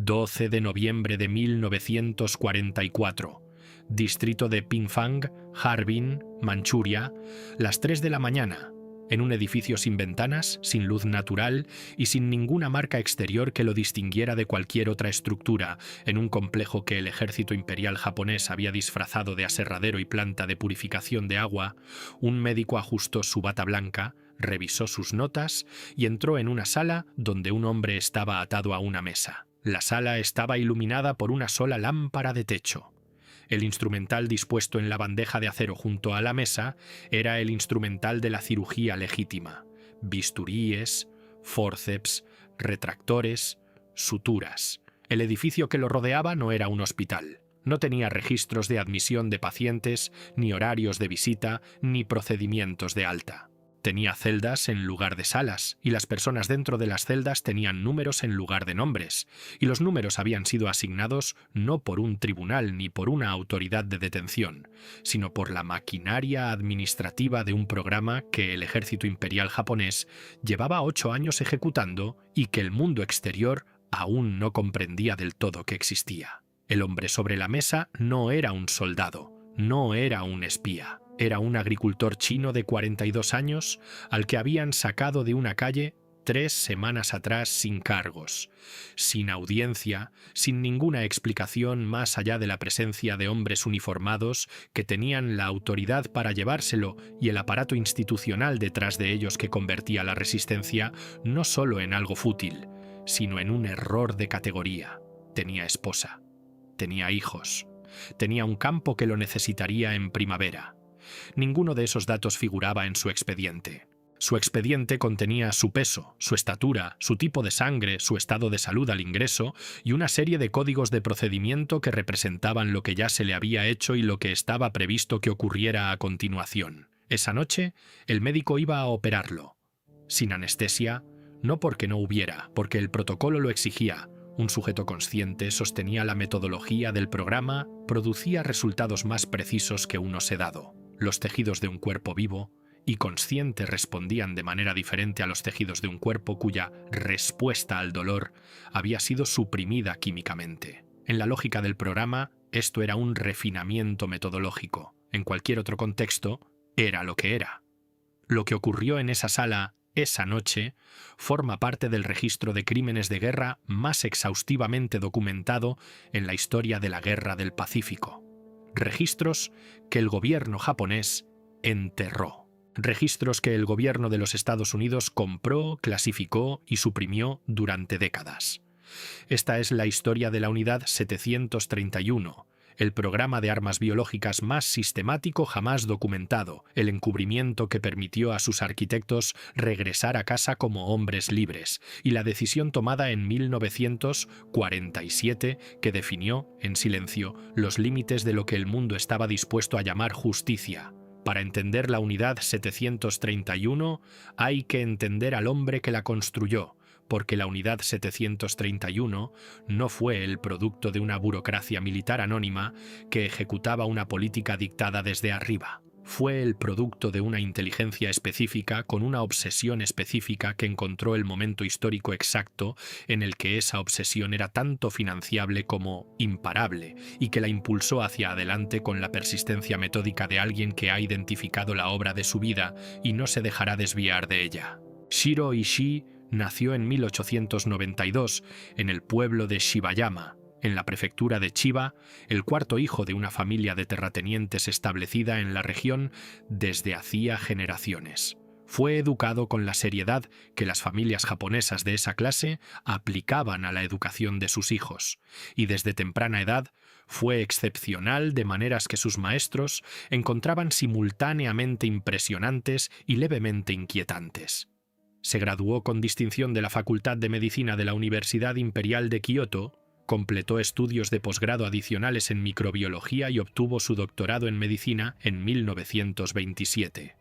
12 de noviembre de 1944. Distrito de Pingfang, Harbin, Manchuria, las 3 de la mañana, en un edificio sin ventanas, sin luz natural y sin ninguna marca exterior que lo distinguiera de cualquier otra estructura, en un complejo que el ejército imperial japonés había disfrazado de aserradero y planta de purificación de agua, un médico ajustó su bata blanca, revisó sus notas y entró en una sala donde un hombre estaba atado a una mesa. La sala estaba iluminada por una sola lámpara de techo. El instrumental dispuesto en la bandeja de acero junto a la mesa era el instrumental de la cirugía legítima: bisturíes, fórceps, retractores, suturas. El edificio que lo rodeaba no era un hospital. No tenía registros de admisión de pacientes, ni horarios de visita, ni procedimientos de alta. Tenía celdas en lugar de salas, y las personas dentro de las celdas tenían números en lugar de nombres, y los números habían sido asignados no por un tribunal ni por una autoridad de detención, sino por la maquinaria administrativa de un programa que el ejército imperial japonés llevaba 8 años ejecutando y que el mundo exterior aún no comprendía del todo que existía. El hombre sobre la mesa no era un soldado, no era un espía. Era un agricultor chino de 42 años al que habían sacado de una calle 3 semanas atrás sin cargos, sin audiencia, sin ninguna explicación más allá de la presencia de hombres uniformados que tenían la autoridad para llevárselo y el aparato institucional detrás de ellos que convertía la resistencia no solo en algo fútil, sino en un error de categoría. Tenía esposa, tenía hijos, tenía un campo que lo necesitaría en primavera. Ninguno de esos datos figuraba en su expediente. Su expediente contenía su peso, su estatura, su tipo de sangre, su estado de salud al ingreso y una serie de códigos de procedimiento que representaban lo que ya se le había hecho y lo que estaba previsto que ocurriera a continuación. Esa noche, el médico iba a operarlo. Sin anestesia, no porque no hubiera, porque el protocolo lo exigía. Un sujeto consciente sostenía la metodología del programa, producía resultados más precisos que uno sedado. Los tejidos de un cuerpo vivo y consciente respondían de manera diferente a los tejidos de un cuerpo cuya respuesta al dolor había sido suprimida químicamente. En la lógica del programa, esto era un refinamiento metodológico. En cualquier otro contexto, era lo que era. Lo que ocurrió en esa sala esa noche forma parte del registro de crímenes de guerra más exhaustivamente documentado en la historia de la Guerra del Pacífico. Registros que el gobierno japonés enterró. Registros que el gobierno de los Estados Unidos compró, clasificó y suprimió durante décadas. Esta es la historia de la Unidad 731, el programa de armas biológicas más sistemático jamás documentado, el encubrimiento que permitió a sus arquitectos regresar a casa como hombres libres, y la decisión tomada en 1947 que definió, en silencio, los límites de lo que el mundo estaba dispuesto a llamar justicia. Para entender la Unidad 731 hay que entender al hombre que la construyó, porque la Unidad 731 no fue el producto de una burocracia militar anónima que ejecutaba una política dictada desde arriba. Fue el producto de una inteligencia específica con una obsesión específica que encontró el momento histórico exacto en el que esa obsesión era tanto financiable como imparable y que la impulsó hacia adelante con la persistencia metódica de alguien que ha identificado la obra de su vida y no se dejará desviar de ella. Shiro Ishii nació en 1892 en el pueblo de Shibayama, en la prefectura de Chiba, el cuarto hijo de una familia de terratenientes establecida en la región desde hacía generaciones. Fue educado con la seriedad que las familias japonesas de esa clase aplicaban a la educación de sus hijos, y desde temprana edad fue excepcional de maneras que sus maestros encontraban simultáneamente impresionantes y levemente inquietantes. Se graduó con distinción de la Facultad de Medicina de la Universidad Imperial de Kioto, completó estudios de posgrado adicionales en microbiología y obtuvo su doctorado en medicina en 1927.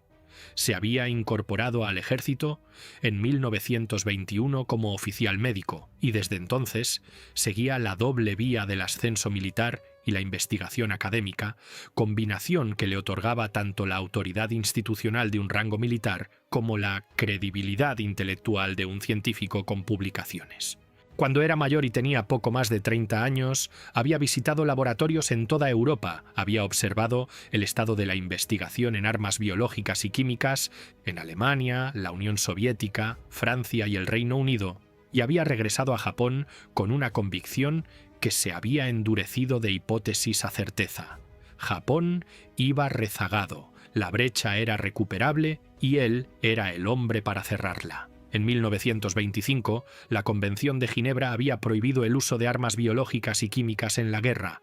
Se había incorporado al ejército en 1921 como oficial médico y desde entonces seguía la doble vía del ascenso militar y la investigación académica, combinación que le otorgaba tanto la autoridad institucional de un rango militar como la credibilidad intelectual de un científico con publicaciones. Cuando era mayor y tenía poco más de 30 años, había visitado laboratorios en toda Europa, había observado el estado de la investigación en armas biológicas y químicas en Alemania, la Unión Soviética, Francia y el Reino Unido, y había regresado a Japón con una convicción que se había endurecido de hipótesis a certeza. Japón iba rezagado, la brecha era recuperable y él era el hombre para cerrarla. En 1925, la Convención de Ginebra había prohibido el uso de armas biológicas y químicas en la guerra.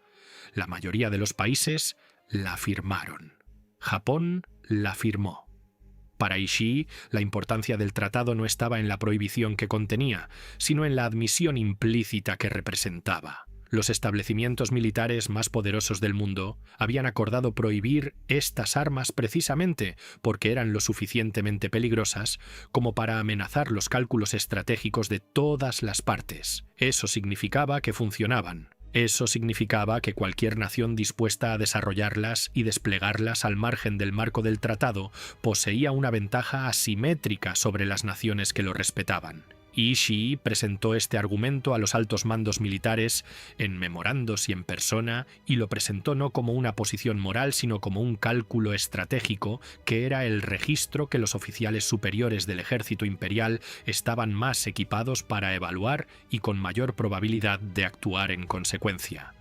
La mayoría de los países la firmaron. Japón la firmó. Para Ishii, la importancia del tratado no estaba en la prohibición que contenía, sino en la admisión implícita que representaba. Los establecimientos militares más poderosos del mundo habían acordado prohibir estas armas precisamente porque eran lo suficientemente peligrosas como para amenazar los cálculos estratégicos de todas las partes. Eso significaba que funcionaban. Eso significaba que cualquier nación dispuesta a desarrollarlas y desplegarlas al margen del marco del tratado poseía una ventaja asimétrica sobre las naciones que lo respetaban. Ishii presentó este argumento a los altos mandos militares en memorandos y en persona, y lo presentó no como una posición moral, sino como un cálculo estratégico, que era el registro que los oficiales superiores del ejército imperial estaban más equipados para evaluar y con mayor probabilidad de actuar en consecuencia.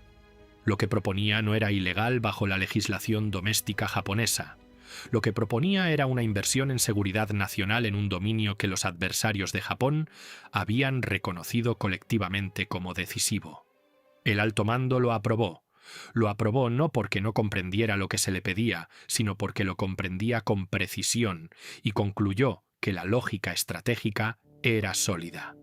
Lo que proponía no era ilegal bajo la legislación doméstica japonesa. Lo que proponía era una inversión en seguridad nacional en un dominio que los adversarios de Japón habían reconocido colectivamente como decisivo. El alto mando lo aprobó. Lo aprobó no porque no comprendiera lo que se le pedía, sino porque lo comprendía con precisión y concluyó que la lógica estratégica era sólida.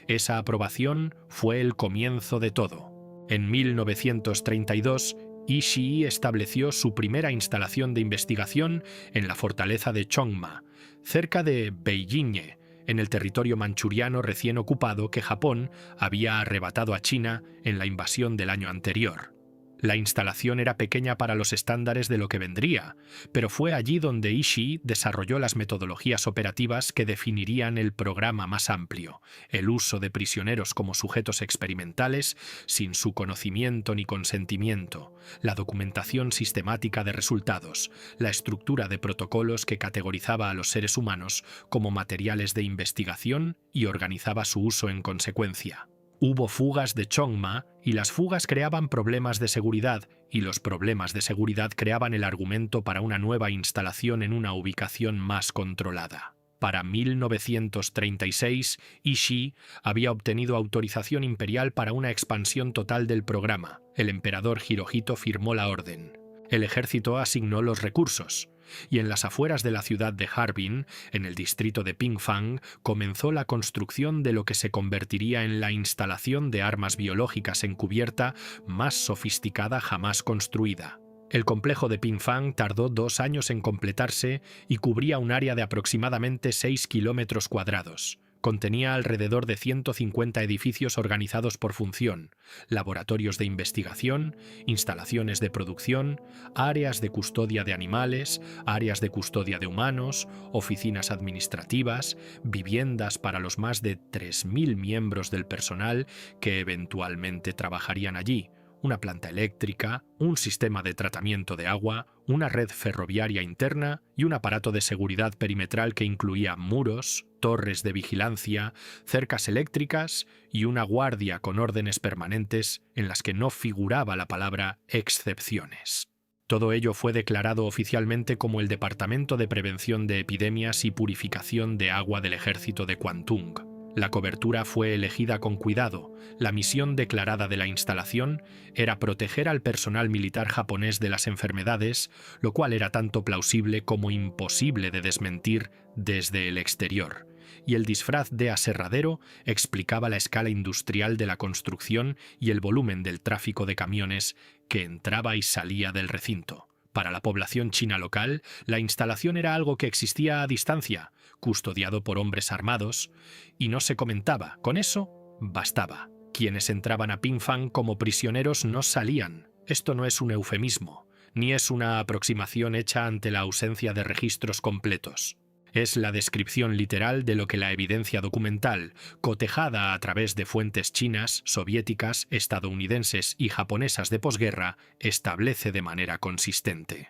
Esa aprobación fue el comienzo de todo. En 1932, Ishii estableció su primera instalación de investigación en la fortaleza de Chongma, cerca de Beijing, en el territorio manchuriano recién ocupado que Japón había arrebatado a China en la invasión del año anterior. La instalación era pequeña para los estándares de lo que vendría, pero fue allí donde Ishii desarrolló las metodologías operativas que definirían el programa más amplio: el uso de prisioneros como sujetos experimentales sin su conocimiento ni consentimiento, la documentación sistemática de resultados, la estructura de protocolos que categorizaba a los seres humanos como materiales de investigación y organizaba su uso en consecuencia. Hubo fugas de Chongma y las fugas creaban problemas de seguridad, y los problemas de seguridad creaban el argumento para una nueva instalación en una ubicación más controlada. Para 1936, Ishii había obtenido autorización imperial para una expansión total del programa. El emperador Hirohito firmó la orden. El ejército asignó los recursos, y en las afueras de la ciudad de Harbin, en el distrito de Pingfang, comenzó la construcción de lo que se convertiría en la instalación de armas biológicas encubierta más sofisticada jamás construida. El complejo de Pingfang tardó 2 años en completarse y cubría un área de aproximadamente 6 kilómetros cuadrados. Contenía alrededor de 150 edificios organizados por función, laboratorios de investigación, instalaciones de producción, áreas de custodia de animales, áreas de custodia de humanos, oficinas administrativas, viviendas para los más de 3.000 miembros del personal que eventualmente trabajarían allí, una planta eléctrica, un sistema de tratamiento de agua, una red ferroviaria interna y un aparato de seguridad perimetral que incluía muros, torres de vigilancia, cercas eléctricas y una guardia con órdenes permanentes en las que no figuraba la palabra excepciones. Todo ello fue declarado oficialmente como el Departamento de Prevención de Epidemias y Purificación de Agua del Ejército de Kwantung. La cobertura fue elegida con cuidado. La misión declarada de la instalación era proteger al personal militar japonés de las enfermedades, lo cual era tanto plausible como imposible de desmentir desde el exterior. Y el disfraz de aserradero explicaba la escala industrial de la construcción y el volumen del tráfico de camiones que entraba y salía del recinto. Para la población china local, la instalación era algo que existía a distancia, custodiado por hombres armados, y no se comentaba. Con eso, bastaba. Quienes entraban a Pingfang como prisioneros no salían. Esto no es un eufemismo, ni es una aproximación hecha ante la ausencia de registros completos. Es la descripción literal de lo que la evidencia documental, cotejada a través de fuentes chinas, soviéticas, estadounidenses y japonesas de posguerra, establece de manera consistente.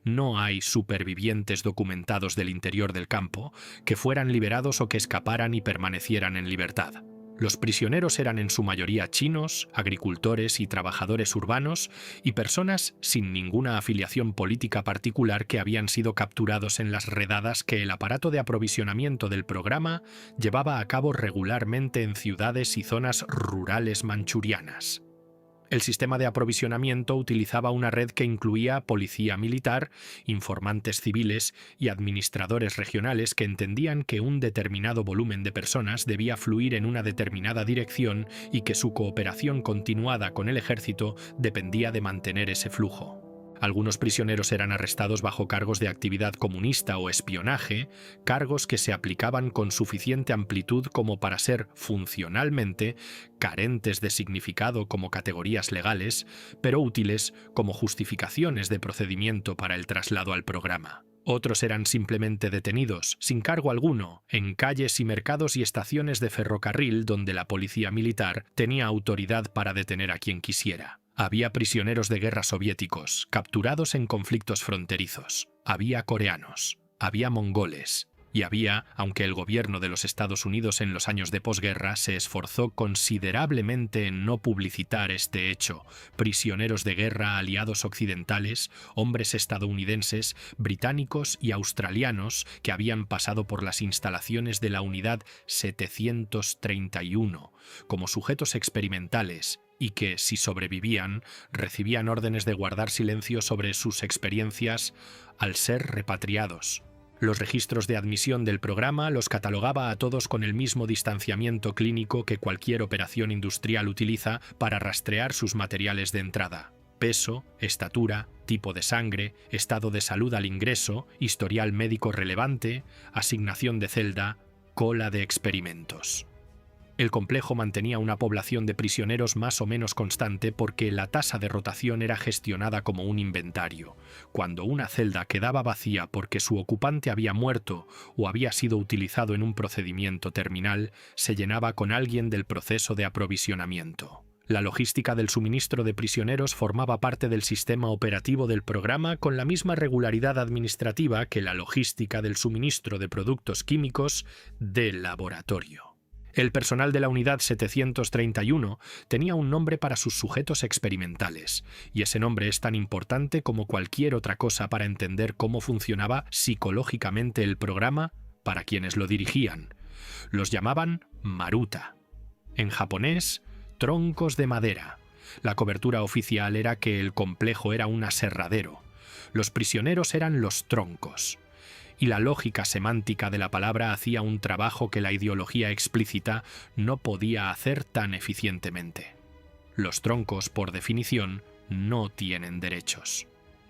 No hay supervivientes documentados del interior del campo que fueran liberados o que escaparan y permanecieran en libertad. Los prisioneros eran en su mayoría chinos, agricultores y trabajadores urbanos y personas sin ninguna afiliación política particular que habían sido capturados en las redadas que el aparato de aprovisionamiento del programa llevaba a cabo regularmente en ciudades y zonas rurales manchurianas. El sistema de aprovisionamiento utilizaba una red que incluía policía militar, informantes civiles y administradores regionales que entendían que un determinado volumen de personas debía fluir en una determinada dirección y que su cooperación continuada con el ejército dependía de mantener ese flujo. Algunos prisioneros eran arrestados bajo cargos de actividad comunista o espionaje, cargos que se aplicaban con suficiente amplitud como para ser funcionalmente carentes de significado como categorías legales, pero útiles como justificaciones de procedimiento para el traslado al programa. Otros eran simplemente detenidos, sin cargo alguno, en calles y mercados y estaciones de ferrocarril donde la policía militar tenía autoridad para detener a quien quisiera. Había prisioneros de guerra soviéticos, capturados en conflictos fronterizos. Había coreanos, había mongoles, y había, aunque el gobierno de los Estados Unidos en los años de posguerra se esforzó considerablemente en no publicitar este hecho, prisioneros de guerra aliados occidentales, hombres estadounidenses, británicos y australianos que habían pasado por las instalaciones de la Unidad 731 como sujetos experimentales, y que, si sobrevivían, recibían órdenes de guardar silencio sobre sus experiencias al ser repatriados. Los registros de admisión del programa los catalogaba a todos con el mismo distanciamiento clínico que cualquier operación industrial utiliza para rastrear sus materiales de entrada: peso, estatura, tipo de sangre, estado de salud al ingreso, historial médico relevante, asignación de celda, cola de experimentos. El complejo mantenía una población de prisioneros más o menos constante porque la tasa de rotación era gestionada como un inventario. Cuando una celda quedaba vacía porque su ocupante había muerto o había sido utilizado en un procedimiento terminal, se llenaba con alguien del proceso de aprovisionamiento. La logística del suministro de prisioneros formaba parte del sistema operativo del programa con la misma regularidad administrativa que la logística del suministro de productos químicos del laboratorio. El personal de la Unidad 731 tenía un nombre para sus sujetos experimentales, y ese nombre es tan importante como cualquier otra cosa para entender cómo funcionaba psicológicamente el programa para quienes lo dirigían. Los llamaban Maruta. En japonés, troncos de madera. La cobertura oficial era que el complejo era un aserradero. Los prisioneros eran los troncos. Y la lógica semántica de la palabra hacía un trabajo que la ideología explícita no podía hacer tan eficientemente. Los troncos, por definición, no tienen derechos.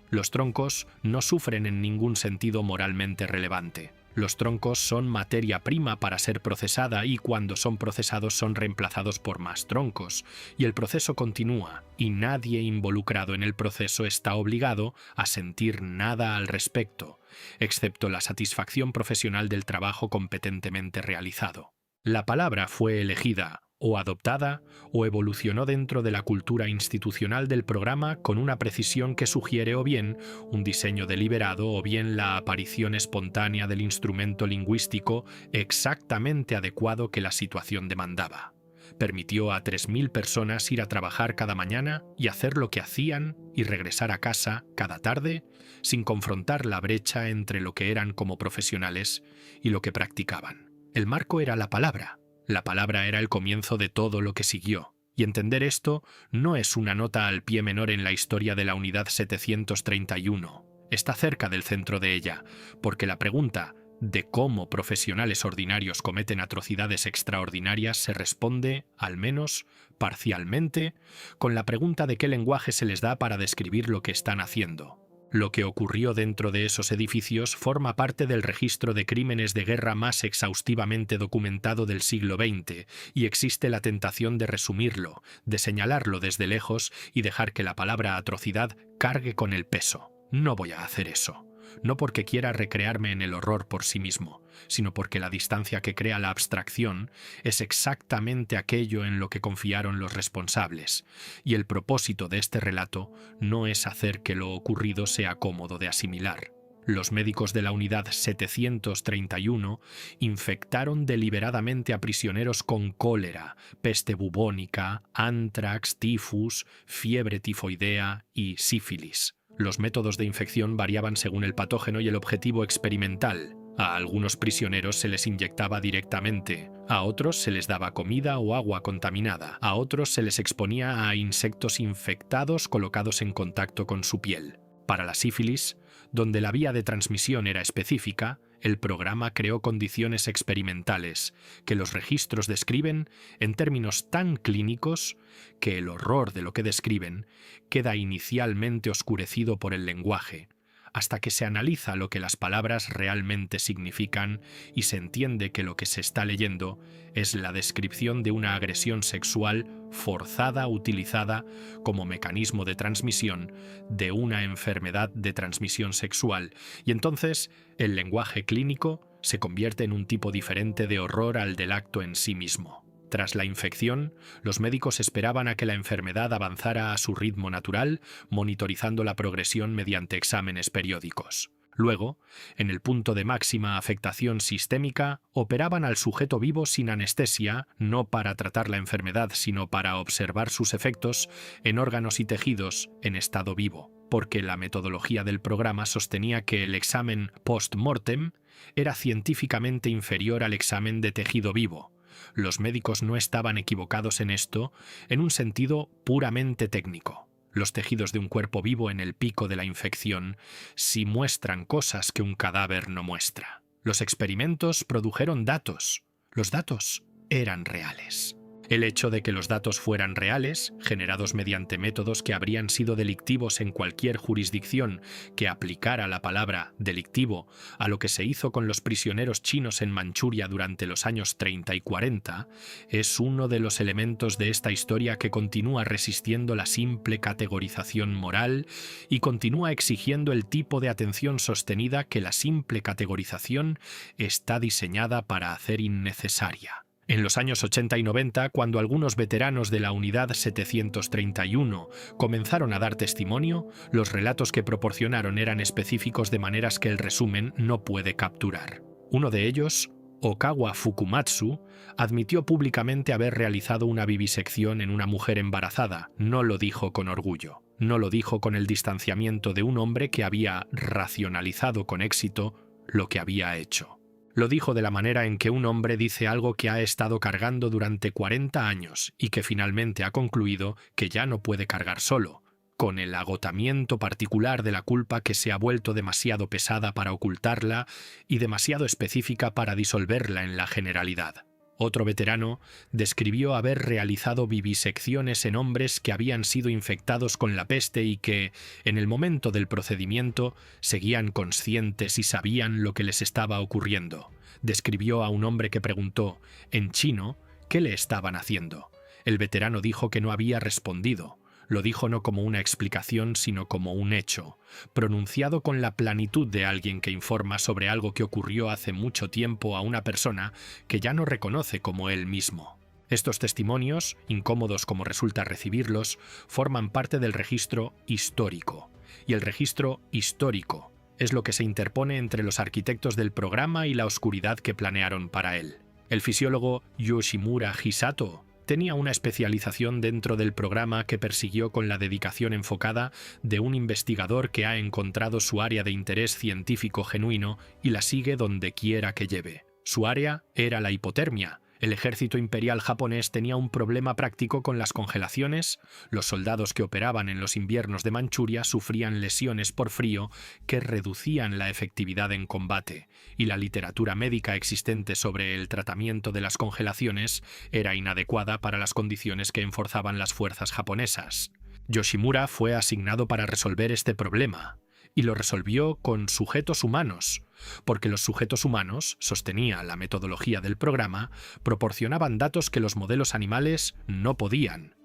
Los troncos no sufren en ningún sentido moralmente relevante. Los troncos son materia prima para ser procesada y cuando son procesados son reemplazados por más troncos, y el proceso continúa, y nadie involucrado en el proceso está obligado a sentir nada al respecto, excepto la satisfacción profesional del trabajo competentemente realizado. La palabra fue elegida, o adoptada, o evolucionó dentro de la cultura institucional del programa con una precisión que sugiere o bien un diseño deliberado o bien la aparición espontánea del instrumento lingüístico exactamente adecuado que la situación demandaba. Permitió a 3.000 personas ir a trabajar cada mañana y hacer lo que hacían y regresar a casa cada tarde sin confrontar la brecha entre lo que eran como profesionales y lo que practicaban. El marco era la palabra. La palabra era el comienzo de todo lo que siguió, y entender esto no es una nota al pie menor en la historia de la Unidad 731. Está cerca del centro de ella, porque la pregunta de cómo profesionales ordinarios cometen atrocidades extraordinarias se responde, al menos parcialmente, con la pregunta de qué lenguaje se les da para describir lo que están haciendo. Lo que ocurrió dentro de esos edificios forma parte del registro de crímenes de guerra más exhaustivamente documentado del siglo XX, y existe la tentación de resumirlo, de señalarlo desde lejos y dejar que la palabra atrocidad cargue con el peso. No voy a hacer eso. no porque quiera recrearme en el horror por sí mismo, sino porque la distancia que crea la abstracción es exactamente aquello en lo que confiaron los responsables, y el propósito de este relato no es hacer que lo ocurrido sea cómodo de asimilar. Los médicos de la unidad 731 infectaron deliberadamente a prisioneros con cólera, peste bubónica, antrax, tifus, fiebre tifoidea y sífilis. Los métodos de infección variaban según el patógeno y el objetivo experimental. A algunos prisioneros se les inyectaba directamente, a otros se les daba comida o agua contaminada, a otros se les exponía a insectos infectados colocados en contacto con su piel. Para la sífilis, donde la vía de transmisión era específica, el programa creó condiciones experimentales que los registros describen en términos tan clínicos que el horror de lo que describen queda inicialmente oscurecido por el lenguaje, hasta que se analiza lo que las palabras realmente significan y se entiende que lo que se está leyendo es la descripción de una agresión sexual forzada utilizada como mecanismo de transmisión de una enfermedad de transmisión sexual, y entonces el lenguaje clínico se convierte en un tipo diferente de horror al del acto en sí mismo. Tras la infección, los médicos esperaban a que la enfermedad avanzara a su ritmo natural, monitorizando la progresión mediante exámenes periódicos. Luego, en el punto de máxima afectación sistémica, operaban al sujeto vivo sin anestesia, no para tratar la enfermedad, sino para observar sus efectos en órganos y tejidos en estado vivo, porque la metodología del programa sostenía que el examen post-mortem era científicamente inferior al examen de tejido vivo. Los médicos no estaban equivocados en esto en un sentido puramente técnico. Los tejidos de un cuerpo vivo en el pico de la infección sí muestran cosas que un cadáver no muestra. Los experimentos produjeron datos. Los datos eran reales. El hecho de que los datos fueran reales, generados mediante métodos que habrían sido delictivos en cualquier jurisdicción que aplicara la palabra delictivo a lo que se hizo con los prisioneros chinos en Manchuria durante los años 30 y 40, es uno de los elementos de esta historia que continúa resistiendo la simple categorización moral y continúa exigiendo el tipo de atención sostenida que la simple categorización está diseñada para hacer innecesaria. En los años 80 y 90, cuando algunos veteranos de la Unidad 731 comenzaron a dar testimonio, los relatos que proporcionaron eran específicos de maneras que el resumen no puede capturar. Uno de ellos, Okawa Fukumatsu, admitió públicamente haber realizado una vivisección en una mujer embarazada. No lo dijo con orgullo. No lo dijo con el distanciamiento de un hombre que había racionalizado con éxito lo que había hecho. Lo dijo de la manera en que un hombre dice algo que ha estado cargando durante 40 años y que finalmente ha concluido que ya no puede cargar solo, con el agotamiento particular de la culpa que se ha vuelto demasiado pesada para ocultarla y demasiado específica para disolverla en la generalidad. Otro veterano describió haber realizado vivisecciones en hombres que habían sido infectados con la peste y que, en el momento del procedimiento, seguían conscientes y sabían lo que les estaba ocurriendo. Describió a un hombre que preguntó, en chino, qué le estaban haciendo. El veterano dijo que no había respondido. Lo dijo no como una explicación, sino como un hecho, pronunciado con la planitud de alguien que informa sobre algo que ocurrió hace mucho tiempo a una persona que ya no reconoce como él mismo. Estos testimonios, incómodos como resulta recibirlos, forman parte del registro histórico. Y el registro histórico es lo que se interpone entre los arquitectos del programa y la oscuridad que planearon para él. El fisiólogo Yoshimura Hisato tenía una especialización dentro del programa que persiguió con la dedicación enfocada de un investigador que ha encontrado su área de interés científico genuino y la sigue donde quiera que lleve. Su área era la hipotermia. El ejército imperial japonés tenía un problema práctico con las congelaciones, los soldados que operaban en los inviernos de Manchuria sufrían lesiones por frío que reducían la efectividad en combate, y la literatura médica existente sobre el tratamiento de las congelaciones era inadecuada para las condiciones que enforzaban las fuerzas japonesas. Yoshimura fue asignado para resolver este problema, y lo resolvió con sujetos humanos, porque los sujetos humanos, sostenía la metodología del programa, proporcionaban datos que los modelos animales no podían.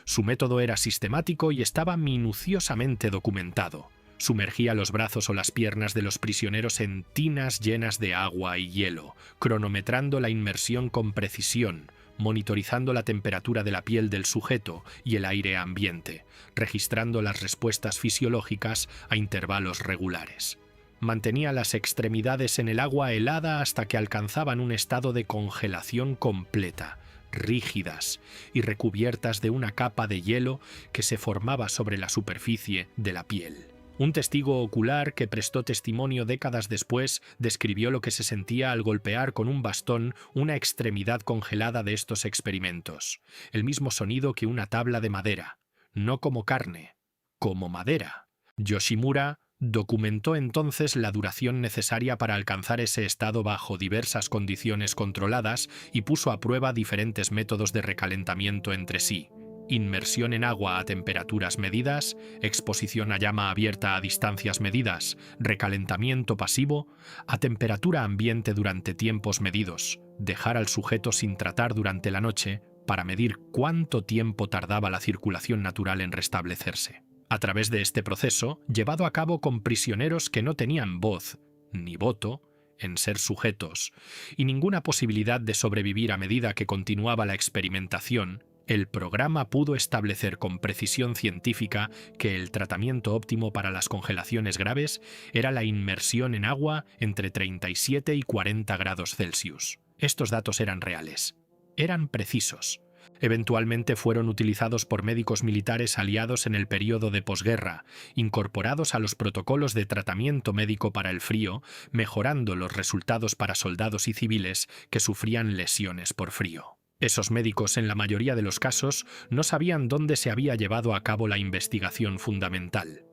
Su método era sistemático y estaba minuciosamente documentado. Sumergía los brazos o las piernas de los prisioneros en tinas llenas de agua y hielo, cronometrando la inmersión con precisión, monitorizando la temperatura de la piel del sujeto y el aire ambiente, registrando las respuestas fisiológicas a intervalos regulares. Mantenía las extremidades en el agua helada hasta que alcanzaban un estado de congelación completa, rígidas y recubiertas de una capa de hielo que se formaba sobre la superficie de la piel. Un testigo ocular que prestó testimonio décadas después describió lo que se sentía al golpear con un bastón una extremidad congelada de estos experimentos. El mismo sonido que una tabla de madera, no como carne, como madera. Yoshimura documentó entonces la duración necesaria para alcanzar ese estado bajo diversas condiciones controladas y puso a prueba diferentes métodos de recalentamiento entre sí: inmersión en agua a temperaturas medidas, exposición a llama abierta a distancias medidas, recalentamiento pasivo, a temperatura ambiente durante tiempos medidos, dejar al sujeto sin tratar durante la noche para medir cuánto tiempo tardaba la circulación natural en restablecerse. A través de este proceso, llevado a cabo con prisioneros que no tenían voz ni voto en ser sujetos y ninguna posibilidad de sobrevivir a medida que continuaba la experimentación, el programa pudo establecer con precisión científica que el tratamiento óptimo para las congelaciones graves era la inmersión en agua entre 37 y 40 grados Celsius. Estos datos eran reales, eran precisos. Eventualmente fueron utilizados por médicos militares aliados en el período de posguerra, incorporados a los protocolos de tratamiento médico para el frío, mejorando los resultados para soldados y civiles que sufrían lesiones por frío. Esos médicos, en la mayoría de los casos, no sabían dónde se había llevado a cabo la investigación fundamental.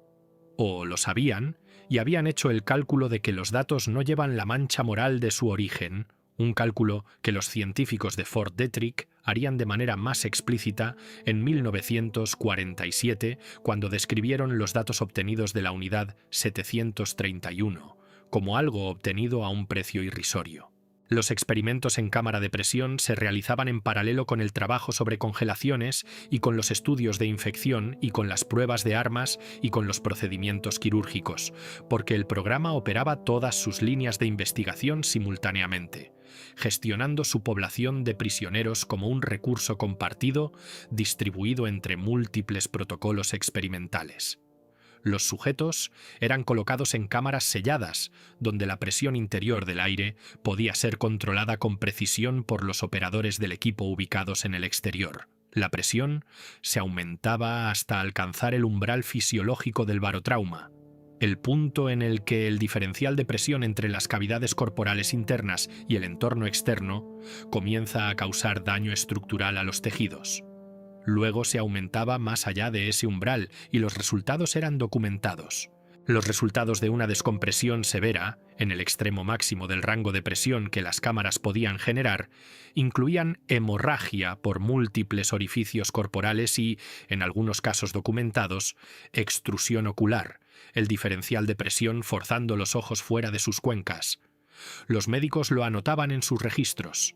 O lo sabían y habían hecho el cálculo de que los datos no llevan la mancha moral de su origen, un cálculo que los científicos de Fort Detrick harían de manera más explícita en 1947, cuando describieron los datos obtenidos de la unidad 731, como algo obtenido a un precio irrisorio. Los experimentos en cámara de presión se realizaban en paralelo con el trabajo sobre congelaciones y con los estudios de infección y con las pruebas de armas y con los procedimientos quirúrgicos, porque el programa operaba todas sus líneas de investigación simultáneamente, gestionando su población de prisioneros como un recurso compartido distribuido entre múltiples protocolos experimentales. Los sujetos eran colocados en cámaras selladas, donde la presión interior del aire podía ser controlada con precisión por los operadores del equipo ubicados en el exterior. La presión se aumentaba hasta alcanzar el umbral fisiológico del barotrauma, el punto en el que el diferencial de presión entre las cavidades corporales internas y el entorno externo comienza a causar daño estructural a los tejidos. Luego se aumentaba más allá de ese umbral y los resultados eran documentados. Los resultados de una descompresión severa, en el extremo máximo del rango de presión que las cámaras podían generar, incluían hemorragia por múltiples orificios corporales y, en algunos casos documentados, extrusión ocular, el diferencial de presión forzando los ojos fuera de sus cuencas. Los médicos lo anotaban en sus registros.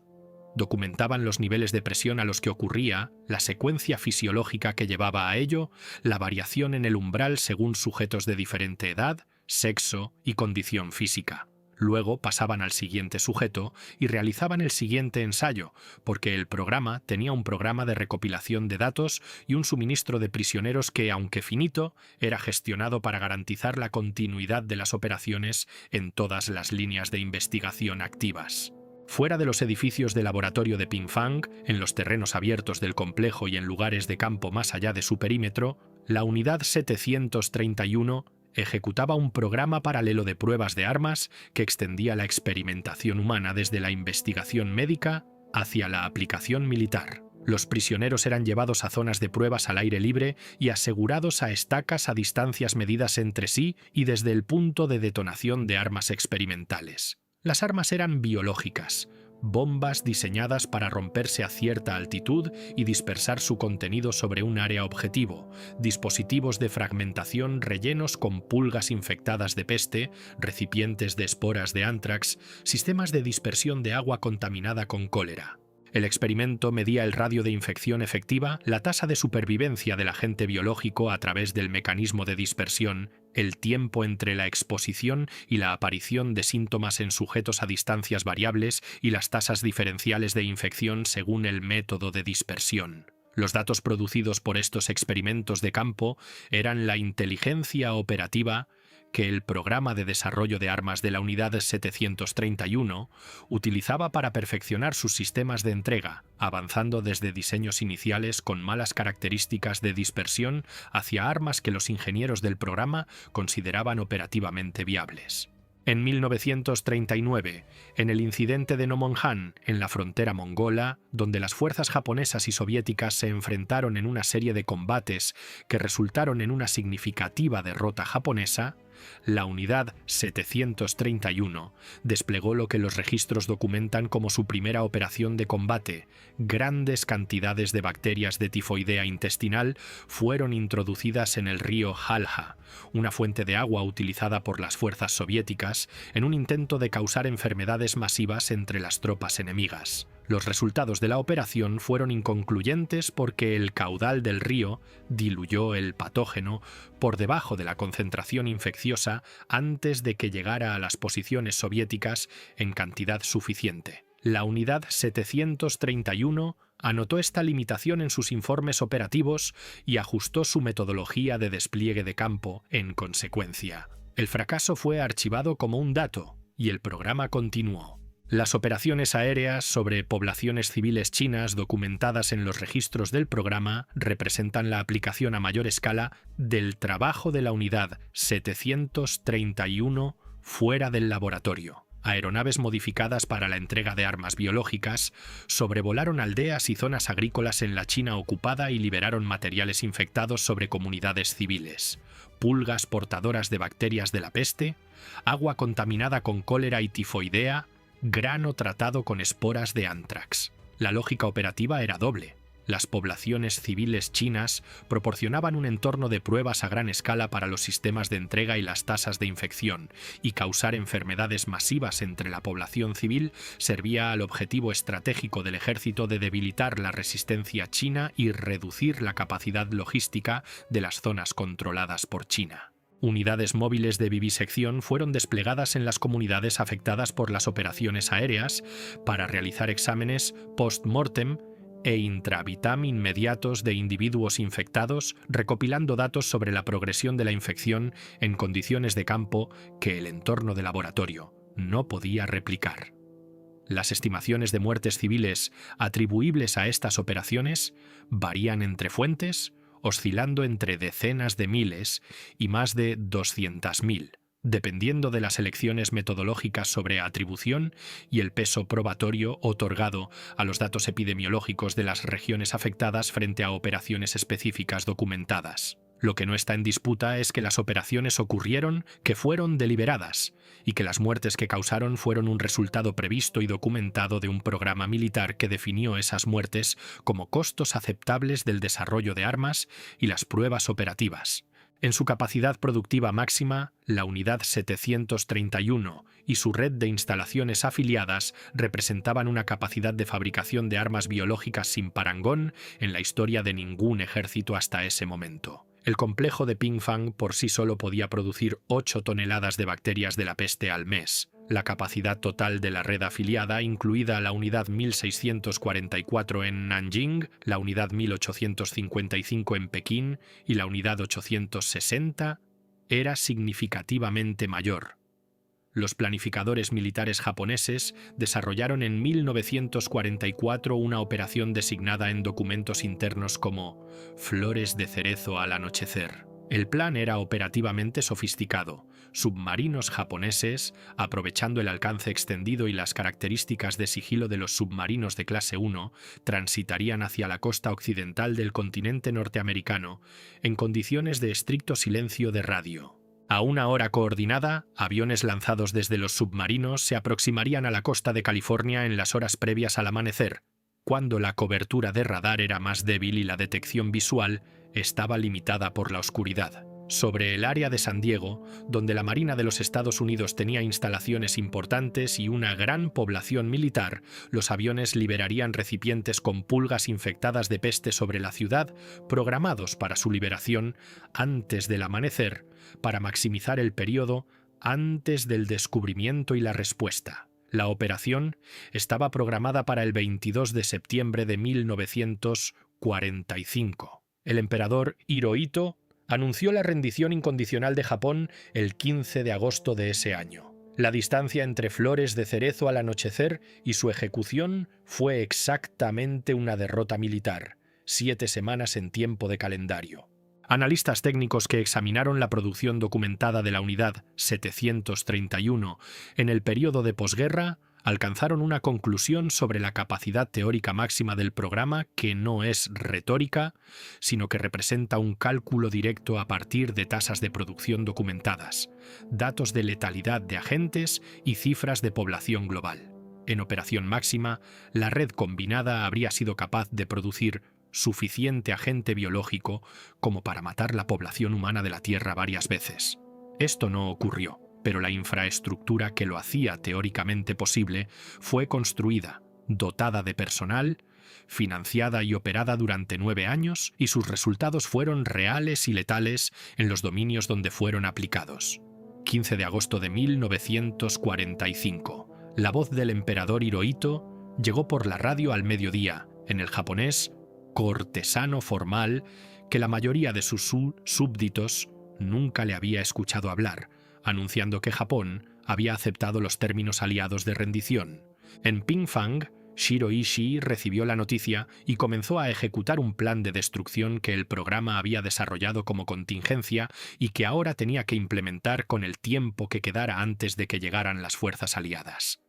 Documentaban los niveles de presión a los que ocurría, la secuencia fisiológica que llevaba a ello, la variación en el umbral según sujetos de diferente edad, sexo y condición física. Luego pasaban al siguiente sujeto y realizaban el siguiente ensayo, porque el programa tenía un programa de recopilación de datos y un suministro de prisioneros que, aunque finito, era gestionado para garantizar la continuidad de las operaciones en todas las líneas de investigación activas. Fuera de los edificios de laboratorio de Pingfang, en los terrenos abiertos del complejo y en lugares de campo más allá de su perímetro, la unidad 731 ejecutaba un programa paralelo de pruebas de armas que extendía la experimentación humana desde la investigación médica hacia la aplicación militar. Los prisioneros eran llevados a zonas de pruebas al aire libre y asegurados a estacas a distancias medidas entre sí y desde el punto de detonación de armas experimentales. Las armas eran biológicas, bombas diseñadas para romperse a cierta altitud y dispersar su contenido sobre un área objetivo, dispositivos de fragmentación rellenos con pulgas infectadas de peste, recipientes de esporas de ántrax, sistemas de dispersión de agua contaminada con cólera. El experimento medía el radio de infección efectiva, la tasa de supervivencia del agente biológico a través del mecanismo de dispersión, el tiempo entre la exposición y la aparición de síntomas en sujetos a distancias variables y las tasas diferenciales de infección según el método de dispersión. Los datos producidos por estos experimentos de campo eran la inteligencia operativa que el programa de desarrollo de armas de la Unidad 731 utilizaba para perfeccionar sus sistemas de entrega, avanzando desde diseños iniciales con malas características de dispersión hacia armas que los ingenieros del programa consideraban operativamente viables. En 1939, en el incidente de Nomonhan, en la frontera mongola, donde las fuerzas japonesas y soviéticas se enfrentaron en una serie de combates que resultaron en una significativa derrota japonesa, la Unidad 731 desplegó lo que los registros documentan como su primera operación de combate. Grandes cantidades de bacterias de tifoidea intestinal fueron introducidas en el río Halha, una fuente de agua utilizada por las fuerzas soviéticas, en un intento de causar enfermedades masivas entre las tropas enemigas. Los resultados de la operación fueron inconcluyentes porque el caudal del río diluyó el patógeno por debajo de la concentración infecciosa antes de que llegara a las posiciones soviéticas en cantidad suficiente. La Unidad 731 anotó esta limitación en sus informes operativos y ajustó su metodología de despliegue de campo en consecuencia. El fracaso fue archivado como un dato y el programa continuó. Las operaciones aéreas sobre poblaciones civiles chinas documentadas en los registros del programa representan la aplicación a mayor escala del trabajo de la Unidad 731 fuera del laboratorio. Aeronaves modificadas para la entrega de armas biológicas sobrevolaron aldeas y zonas agrícolas en la China ocupada y liberaron materiales infectados sobre comunidades civiles. Pulgas portadoras de bacterias de la peste, agua contaminada con cólera y tifoidea, grano tratado con esporas de ántrax. La lógica operativa era doble. Las poblaciones civiles chinas proporcionaban un entorno de pruebas a gran escala para los sistemas de entrega y las tasas de infección, y causar enfermedades masivas entre la población civil servía al objetivo estratégico del ejército de debilitar la resistencia china y reducir la capacidad logística de las zonas controladas por China. Unidades móviles de vivisección fueron desplegadas en las comunidades afectadas por las operaciones aéreas para realizar exámenes post-mortem e intravitam inmediatos de individuos infectados, recopilando datos sobre la progresión de la infección en condiciones de campo que el entorno de laboratorio no podía replicar. Las estimaciones de muertes civiles atribuibles a estas operaciones varían entre fuentes, oscilando entre decenas de miles y más de 200.000, dependiendo de las elecciones metodológicas sobre atribución y el peso probatorio otorgado a los datos epidemiológicos de las regiones afectadas frente a operaciones específicas documentadas. Lo que no está en disputa es que las operaciones ocurrieron, que fueron deliberadas, y que las muertes que causaron fueron un resultado previsto y documentado de un programa militar que definió esas muertes como costos aceptables del desarrollo de armas y las pruebas operativas. En su capacidad productiva máxima, la Unidad 731 y su red de instalaciones afiliadas representaban una capacidad de fabricación de armas biológicas sin parangón en la historia de ningún ejército hasta ese momento. El complejo de Pingfang por sí solo podía producir 8 toneladas de bacterias de la peste al mes. La capacidad total de la red afiliada, incluida la Unidad 1644 en Nanjing, la Unidad 1855 en Pekín y la Unidad 860, era significativamente mayor. Los planificadores militares japoneses desarrollaron en 1944 una operación designada en documentos internos como «Flores de cerezo al anochecer». El plan era operativamente sofisticado. Submarinos japoneses, aprovechando el alcance extendido y las características de sigilo de los submarinos de clase 1, transitarían hacia la costa occidental del continente norteamericano en condiciones de estricto silencio de radio. A una hora coordinada, aviones lanzados desde los submarinos se aproximarían a la costa de California en las horas previas al amanecer, cuando la cobertura de radar era más débil y la detección visual estaba limitada por la oscuridad. Sobre el área de San Diego, donde la Marina de los Estados Unidos tenía instalaciones importantes y una gran población militar, los aviones liberarían recipientes con pulgas infectadas de peste sobre la ciudad, programados para su liberación antes del amanecer, para maximizar el periodo antes del descubrimiento y la respuesta. La operación estaba programada para el 22 de septiembre de 1945. El emperador Hirohito anunció la rendición incondicional de Japón el 15 de agosto de ese año. La distancia entre flores de cerezo al anochecer y su ejecución fue exactamente una derrota militar, 7 semanas en tiempo de calendario. Analistas técnicos que examinaron la producción documentada de la unidad 731 en el período de posguerra alcanzaron una conclusión sobre la capacidad teórica máxima del programa que no es retórica, sino que representa un cálculo directo a partir de tasas de producción documentadas, datos de letalidad de agentes y cifras de población global. En operación máxima, la red combinada habría sido capaz de producir suficiente agente biológico como para matar la población humana de la Tierra varias veces. Esto no ocurrió, pero la infraestructura que lo hacía teóricamente posible fue construida, dotada de personal, financiada y operada durante 9 años, y sus resultados fueron reales y letales en los dominios donde fueron aplicados. 15 de agosto de 1945. La voz del emperador Hirohito llegó por la radio al mediodía, en el japonés cortesano formal que la mayoría de sus súbditos nunca le había escuchado hablar, anunciando que Japón había aceptado los términos aliados de rendición. En Pingfang, Shiroishi recibió la noticia y comenzó a ejecutar un plan de destrucción que el programa había desarrollado como contingencia y que ahora tenía que implementar con el tiempo que quedara antes de que llegaran las fuerzas aliadas.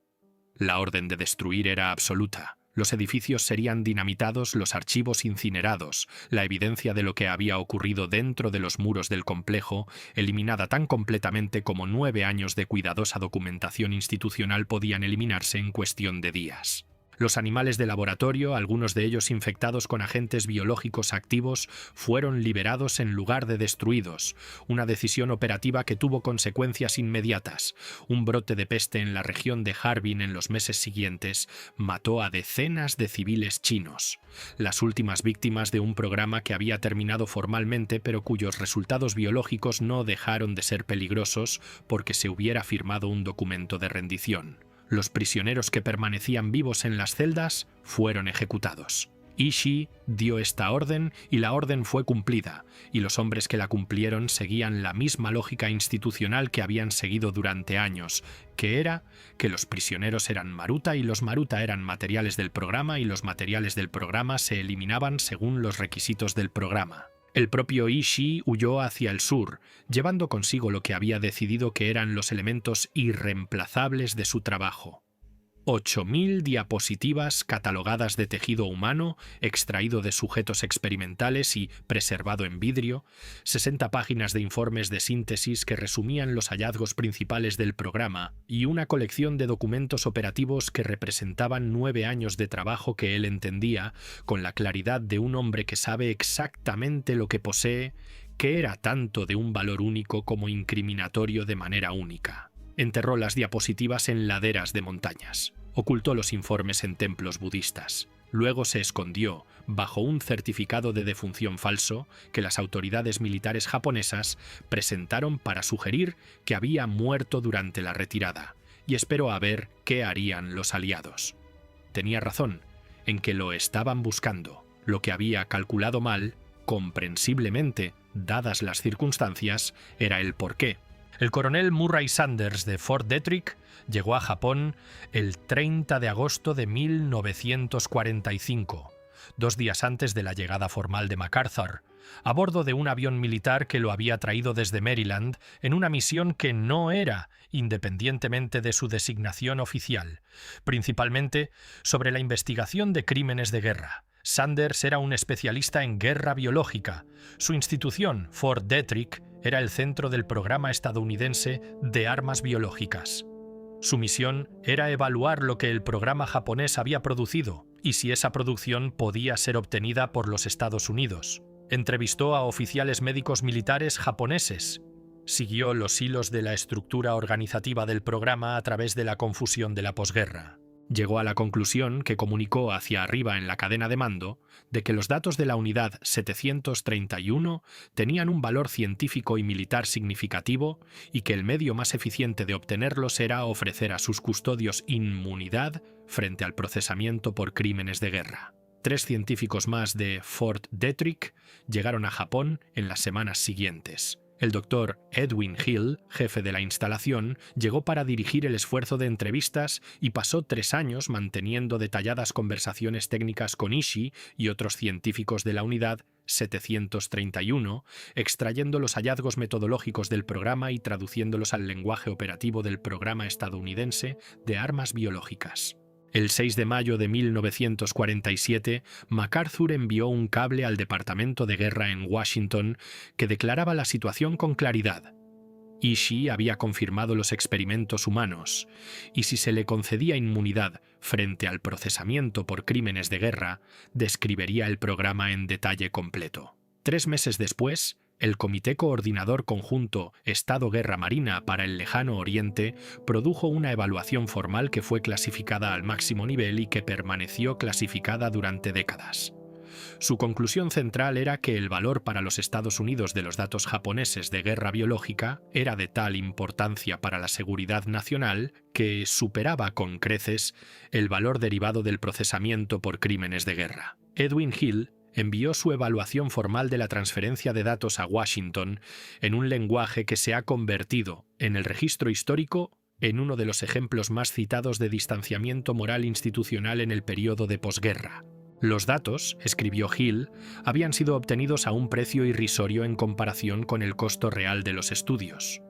La orden de destruir era absoluta. Los edificios serían dinamitados, los archivos incinerados, la evidencia de lo que había ocurrido dentro de los muros del complejo, eliminada tan completamente como 9 años de cuidadosa documentación institucional podían eliminarse en cuestión de días. Los animales de laboratorio, algunos de ellos infectados con agentes biológicos activos, fueron liberados en lugar de destruidos, una decisión operativa que tuvo consecuencias inmediatas. Un brote de peste en la región de Harbin en los meses siguientes mató a decenas de civiles chinos, las últimas víctimas de un programa que había terminado formalmente pero cuyos resultados biológicos no dejaron de ser peligrosos porque se hubiera firmado un documento de rendición. Los prisioneros que permanecían vivos en las celdas fueron ejecutados. Ishii dio esta orden y la orden fue cumplida, y los hombres que la cumplieron seguían la misma lógica institucional que habían seguido durante años, que era que los prisioneros eran Maruta y los Maruta eran materiales del programa y los materiales del programa se eliminaban según los requisitos del programa. El propio Ishii huyó hacia el sur, llevando consigo lo que había decidido que eran los elementos irreemplazables de su trabajo. 8.000 diapositivas catalogadas de tejido humano, extraído de sujetos experimentales y preservado en vidrio, 60 páginas de informes de síntesis que resumían los hallazgos principales del programa y una colección de documentos operativos que representaban 9 años de trabajo que él entendía, con la claridad de un hombre que sabe exactamente lo que posee, que era tanto de un valor único como incriminatorio de manera única. Enterró las diapositivas en laderas de montañas. Ocultó los informes en templos budistas. Luego se escondió bajo un certificado de defunción falso que las autoridades militares japonesas presentaron para sugerir que había muerto durante la retirada, y esperó a ver qué harían los aliados. Tenía razón en que lo estaban buscando. Lo que había calculado mal, comprensiblemente, dadas las circunstancias, era el porqué. El coronel Murray Sanders de Fort Detrick llegó a Japón el 30 de agosto de 1945, 2 días antes de la llegada formal de MacArthur, a bordo de un avión militar que lo había traído desde Maryland en una misión que no era independientemente de su designación oficial, principalmente sobre la investigación de crímenes de guerra. Sanders era un especialista en guerra biológica. Su institución, Fort Detrick, era el centro del programa estadounidense de armas biológicas. Su misión era evaluar lo que el programa japonés había producido y si esa producción podía ser obtenida por los Estados Unidos. Entrevistó a oficiales médicos militares japoneses. Siguió los hilos de la estructura organizativa del programa a través de la confusión de la posguerra. Llegó a la conclusión, que comunicó hacia arriba en la cadena de mando, de que los datos de la unidad 731 tenían un valor científico y militar significativo y que el medio más eficiente de obtenerlos era ofrecer a sus custodios inmunidad frente al procesamiento por crímenes de guerra. 3 científicos más de Fort Detrick llegaron a Japón en las semanas siguientes. El doctor Edwin Hill, jefe de la instalación, llegó para dirigir el esfuerzo de entrevistas y pasó 3 años manteniendo detalladas conversaciones técnicas con Ishii y otros científicos de la unidad 731, extrayendo los hallazgos metodológicos del programa y traduciéndolos al lenguaje operativo del programa estadounidense de armas biológicas. El 6 de mayo de 1947, MacArthur envió un cable al Departamento de Guerra en Washington que declaraba la situación con claridad. Ishii había confirmado los experimentos humanos, y si se le concedía inmunidad frente al procesamiento por crímenes de guerra, describiría el programa en detalle completo. 3 meses después, el Comité Coordinador Conjunto Estado-Guerra Marina para el Lejano Oriente produjo una evaluación formal que fue clasificada al máximo nivel y que permaneció clasificada durante décadas. Su conclusión central era que el valor para los Estados Unidos de los datos japoneses de guerra biológica era de tal importancia para la seguridad nacional que superaba con creces el valor derivado del procesamiento por crímenes de guerra. Edwin Hill envió su evaluación formal de la transferencia de datos a Washington en un lenguaje que se ha convertido, en el registro histórico, en uno de los ejemplos más citados de distanciamiento moral institucional en el período de posguerra. Los datos, escribió Hill, habían sido obtenidos a un precio irrisorio en comparación con el costo real de los estudios.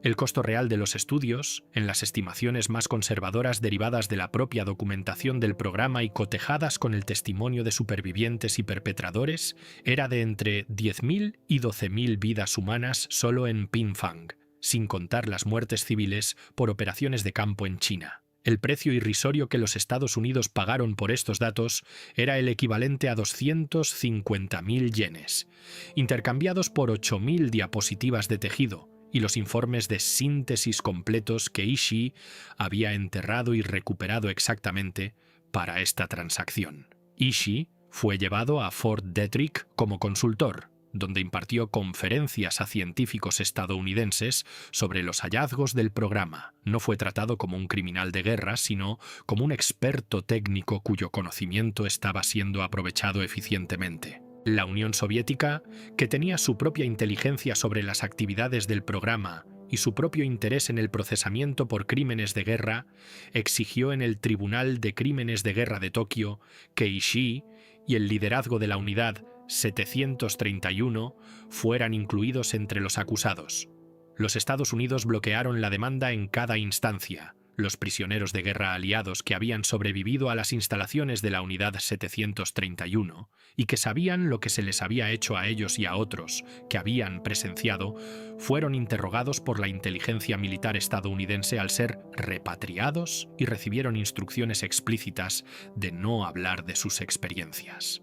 El costo real de los estudios, en las estimaciones más conservadoras derivadas de la propia documentación del programa y cotejadas con el testimonio de supervivientes y perpetradores, era de entre 10.000 y 12.000 vidas humanas solo en Pingfang, sin contar las muertes civiles por operaciones de campo en China. El precio irrisorio que los Estados Unidos pagaron por estos datos era el equivalente a 250.000 yenes, intercambiados por 8.000 diapositivas de tejido, y los informes de síntesis completos que Ishii había enterrado y recuperado exactamente para esta transacción. Ishii fue llevado a Fort Detrick como consultor, donde impartió conferencias a científicos estadounidenses sobre los hallazgos del programa. No fue tratado como un criminal de guerra, sino como un experto técnico cuyo conocimiento estaba siendo aprovechado eficientemente. La Unión Soviética, que tenía su propia inteligencia sobre las actividades del programa y su propio interés en el procesamiento por crímenes de guerra, exigió en el Tribunal de Crímenes de Guerra de Tokio que Ishii y el liderazgo de la unidad 731 fueran incluidos entre los acusados. Los Estados Unidos bloquearon la demanda en cada instancia. Los prisioneros de guerra aliados que habían sobrevivido a las instalaciones de la Unidad 731 y que sabían lo que se les había hecho a ellos y a otros que habían presenciado, fueron interrogados por la inteligencia militar estadounidense al ser repatriados y recibieron instrucciones explícitas de no hablar de sus experiencias.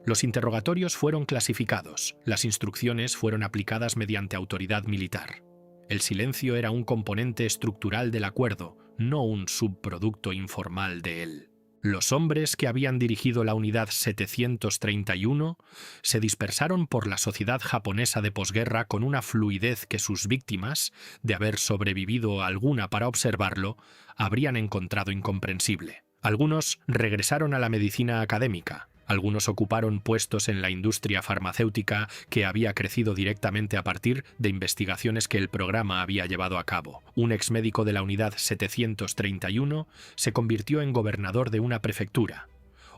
Los interrogatorios fueron clasificados, las instrucciones fueron aplicadas mediante autoridad militar. El silencio era un componente estructural del acuerdo, no un subproducto informal de él. Los hombres que habían dirigido la Unidad 731 se dispersaron por la sociedad japonesa de posguerra con una fluidez que sus víctimas, de haber sobrevivido alguna para observarlo, habrían encontrado incomprensible. Algunos regresaron a la medicina académica. Algunos ocuparon puestos en la industria farmacéutica que había crecido directamente a partir de investigaciones que el programa había llevado a cabo. Un exmédico de la Unidad 731 se convirtió en gobernador de una prefectura.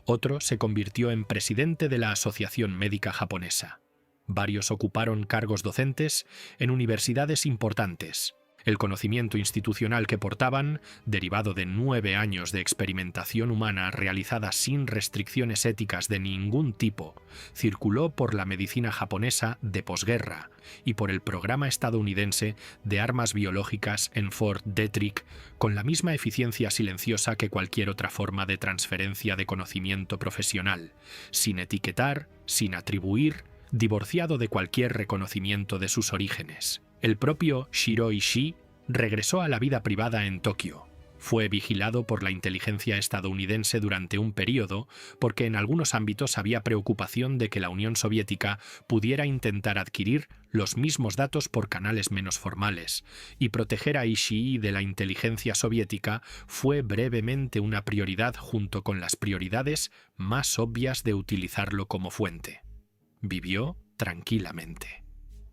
Otro se convirtió en presidente de la Asociación Médica Japonesa. Varios ocuparon cargos docentes en universidades importantes. El conocimiento institucional que portaban, derivado de 9 años de experimentación humana realizada sin restricciones éticas de ningún tipo, circuló por la medicina japonesa de posguerra y por el programa estadounidense de armas biológicas en Fort Detrick con la misma eficiencia silenciosa que cualquier otra forma de transferencia de conocimiento profesional, sin etiquetar, sin atribuir, divorciado de cualquier reconocimiento de sus orígenes. El propio Shiro Ishii regresó a la vida privada en Tokio. Fue vigilado por la inteligencia estadounidense durante un periodo porque en algunos ámbitos había preocupación de que la Unión Soviética pudiera intentar adquirir los mismos datos por canales menos formales, y proteger a Ishii de la inteligencia soviética fue brevemente una prioridad junto con las prioridades más obvias de utilizarlo como fuente. Vivió tranquilamente.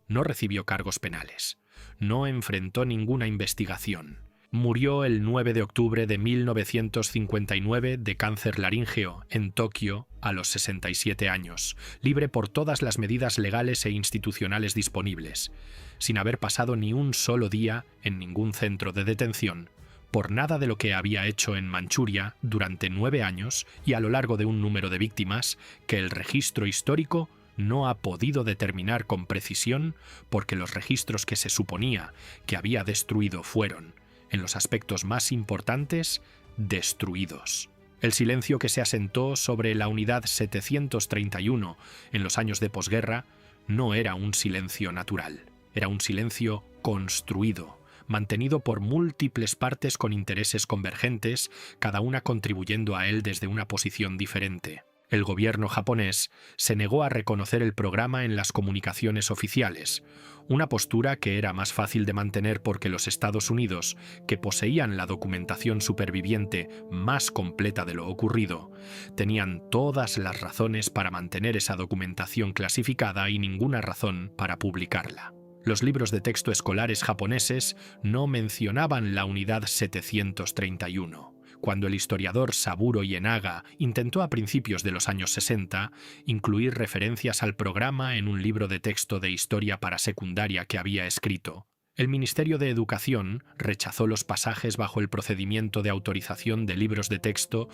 No recibió cargos penales. No enfrentó ninguna investigación. Murió el 9 de octubre de 1959 de cáncer laríngeo en Tokio a los 67 años, libre por todas las medidas legales e institucionales disponibles, sin haber pasado ni un solo día en ningún centro de detención, por nada de lo que había hecho en Manchuria durante 9 años y a lo largo de un número de víctimas que el registro histórico no ha podido determinar con precisión, porque los registros que se suponía que había destruido fueron, en los aspectos más importantes, destruidos. El silencio que se asentó sobre la unidad 731 en los años de posguerra no era un silencio natural, era un silencio construido, mantenido por múltiples partes con intereses convergentes, cada una contribuyendo a él desde una posición diferente. El gobierno japonés se negó a reconocer el programa en las comunicaciones oficiales, una postura que era más fácil de mantener porque los Estados Unidos, que poseían la documentación superviviente más completa de lo ocurrido, tenían todas las razones para mantener esa documentación clasificada y ninguna razón para publicarla. Los libros de texto escolares japoneses no mencionaban la unidad 731. Cuando el historiador Saburo Ienaga intentó a principios de los años 60 incluir referencias al programa en un libro de texto de historia para secundaria que había escrito, el Ministerio de Educación rechazó los pasajes bajo el procedimiento de autorización de libros de texto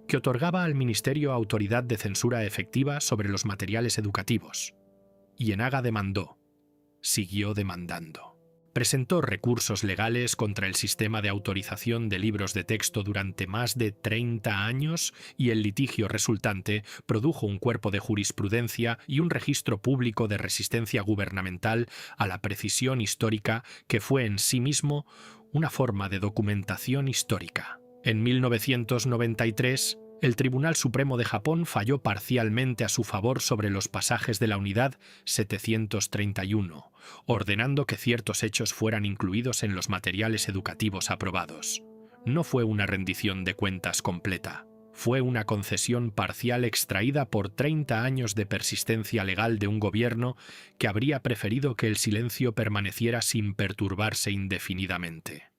que otorgaba al Ministerio autoridad de censura efectiva sobre los materiales educativos. Ienaga demandó, siguió demandando. Presentó recursos legales contra el sistema de autorización de libros de texto durante más de 30 años y el litigio resultante produjo un cuerpo de jurisprudencia y un registro público de resistencia gubernamental a la precisión histórica que fue en sí mismo una forma de documentación histórica. En 1993, el Tribunal Supremo de Japón falló parcialmente a su favor sobre los pasajes de la unidad 731, ordenando que ciertos hechos fueran incluidos en los materiales educativos aprobados. No fue una rendición de cuentas completa. Fue una concesión parcial extraída por 30 años de persistencia legal de un gobierno que habría preferido que el silencio permaneciera sin perturbarse indefinidamente.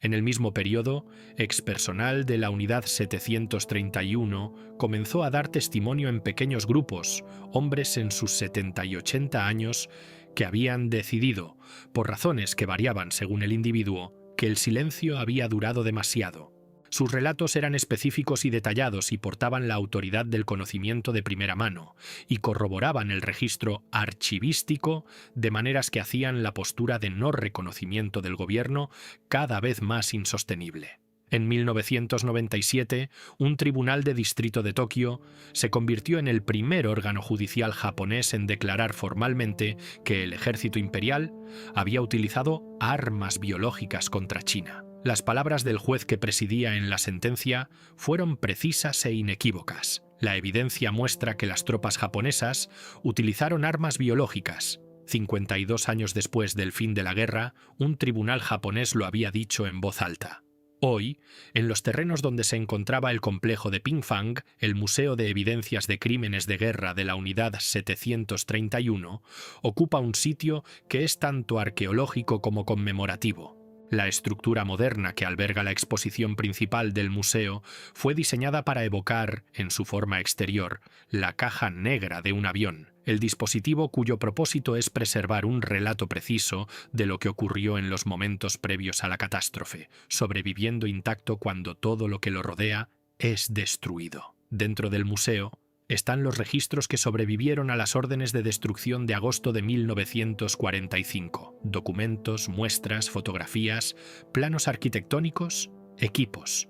En el mismo periodo, expersonal de la unidad 731 comenzó a dar testimonio en pequeños grupos, hombres en sus 70 y 80 años, que habían decidido, por razones que variaban según el individuo, que el silencio había durado demasiado. Sus relatos eran específicos y detallados y portaban la autoridad del conocimiento de primera mano, y corroboraban el registro archivístico de maneras que hacían la postura de no reconocimiento del gobierno cada vez más insostenible. En 1997, un tribunal de distrito de Tokio se convirtió en el primer órgano judicial japonés en declarar formalmente que el ejército imperial había utilizado armas biológicas contra China. Las palabras del juez que presidía en la sentencia fueron precisas e inequívocas. La evidencia muestra que las tropas japonesas utilizaron armas biológicas. 52 años después del fin de la guerra, un tribunal japonés lo había dicho en voz alta. Hoy, en los terrenos donde se encontraba el complejo de Pingfang, el Museo de Evidencias de Crímenes de Guerra de la Unidad 731, ocupa un sitio que es tanto arqueológico como conmemorativo. La estructura moderna que alberga la exposición principal del museo fue diseñada para evocar, en su forma exterior, la caja negra de un avión, el dispositivo cuyo propósito es preservar un relato preciso de lo que ocurrió en los momentos previos a la catástrofe, sobreviviendo intacto cuando todo lo que lo rodea es destruido. Dentro del museo están los registros que sobrevivieron a las órdenes de destrucción de agosto de 1945. Documentos, muestras, fotografías, planos arquitectónicos, equipos.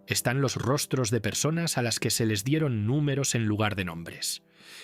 Están los rostros de personas a las que se les dieron números en lugar de nombres.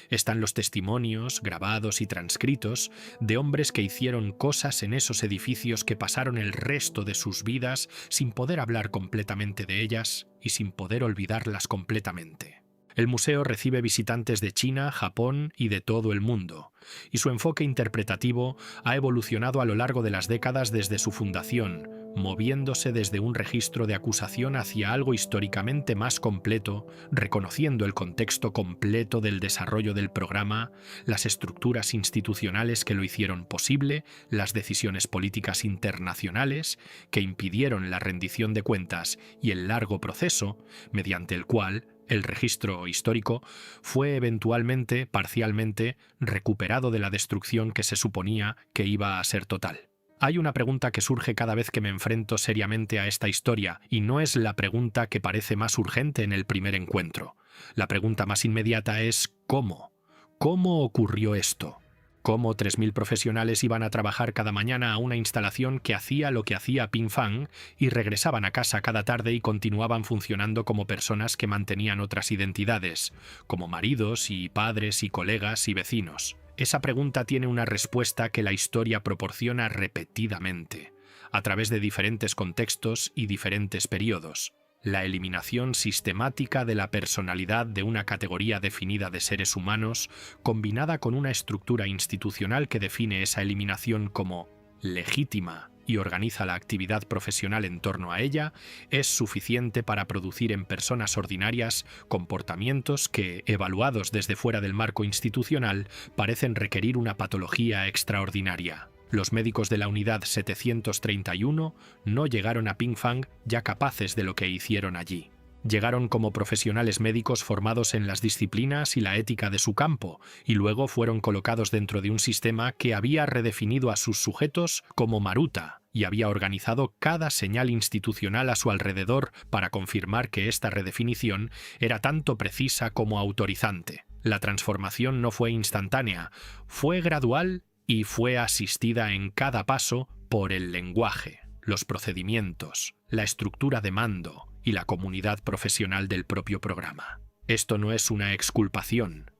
Están los testimonios, grabados y transcritos, de hombres que hicieron cosas en esos edificios que pasaron el resto de sus vidas sin poder hablar completamente de ellas y sin poder olvidarlas completamente. El museo recibe visitantes de China, Japón y de todo el mundo, y su enfoque interpretativo ha evolucionado a lo largo de las décadas desde su fundación, moviéndose desde un registro de acusación hacia algo históricamente más completo, reconociendo el contexto completo del desarrollo del programa, las estructuras institucionales que lo hicieron posible, las decisiones políticas internacionales que impidieron la rendición de cuentas y el largo proceso mediante el cual el registro histórico fue eventualmente, parcialmente, recuperado de la destrucción que se suponía que iba a ser total. Hay una pregunta que surge cada vez que me enfrento seriamente a esta historia, y no es la pregunta que parece más urgente en el primer encuentro. La pregunta más inmediata es ¿cómo? ¿Cómo ocurrió esto? ¿Cómo 3.000 profesionales iban a trabajar cada mañana a una instalación que hacía lo que hacía Pinkfong y regresaban a casa cada tarde y continuaban funcionando como personas que mantenían otras identidades, como maridos y padres y colegas y vecinos? Esa pregunta tiene una respuesta que la historia proporciona repetidamente, a través de diferentes contextos y diferentes periodos. La eliminación sistemática de la personalidad de una categoría definida de seres humanos, combinada con una estructura institucional que define esa eliminación como legítima y organiza la actividad profesional en torno a ella, es suficiente para producir en personas ordinarias comportamientos que, evaluados desde fuera del marco institucional, parecen requerir una patología extraordinaria. Los médicos de la unidad 731 no llegaron a Pinkfong ya capaces de lo que hicieron allí. Llegaron como profesionales médicos formados en las disciplinas y la ética de su campo, y luego fueron colocados dentro de un sistema que había redefinido a sus sujetos como Maruta y había organizado cada señal institucional a su alrededor para confirmar que esta redefinición era tanto precisa como autorizante. La transformación no fue instantánea, fue gradual y fue asistida en cada paso por el lenguaje, los procedimientos, la estructura de mando y la comunidad profesional del propio programa. Esto no es una exculpación,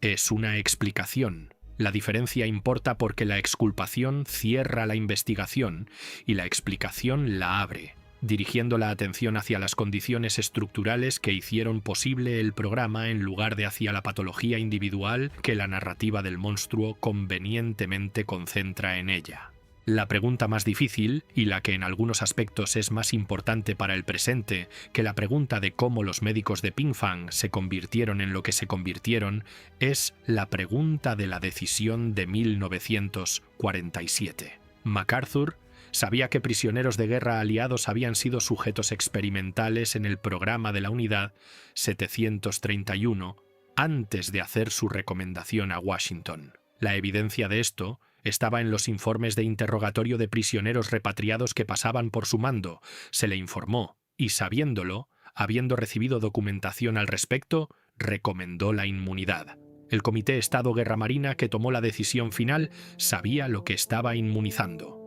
es una explicación. La diferencia importa porque la exculpación cierra la investigación y la explicación la abre, dirigiendo la atención hacia las condiciones estructurales que hicieron posible el programa en lugar de hacia la patología individual que la narrativa del monstruo convenientemente concentra en ella. La pregunta más difícil, y la que en algunos aspectos es más importante para el presente que la pregunta de cómo los médicos de Pinkfong se convirtieron en lo que se convirtieron, es la pregunta de la decisión de 1947. MacArthur sabía que prisioneros de guerra aliados habían sido sujetos experimentales en el programa de la unidad 731 antes de hacer su recomendación a Washington. La evidencia de esto estaba en los informes de interrogatorio de prisioneros repatriados que pasaban por su mando. Se le informó, y sabiéndolo, habiendo recibido documentación al respecto, recomendó la inmunidad. El Comité Estado-Guerra Marina que tomó la decisión final sabía lo que estaba inmunizando.